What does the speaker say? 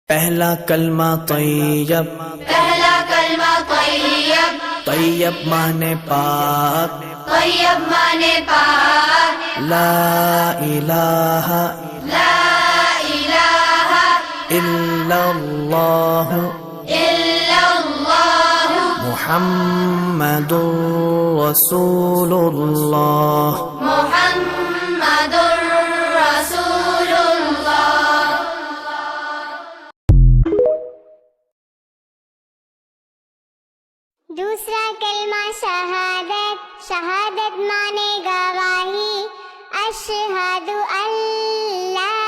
پہلا کلمہ طیب، پہلا کلمہ طیب، طیب مانے پاک، طیب مانے پاک، لا الہ لا الہ الا اللہ الا اللہ محمد رسول اللہ۔ محمد رسول اللہ۔ دوسرا کلمہ شہادت، شہادت مانے گواہی، اشہد ان لا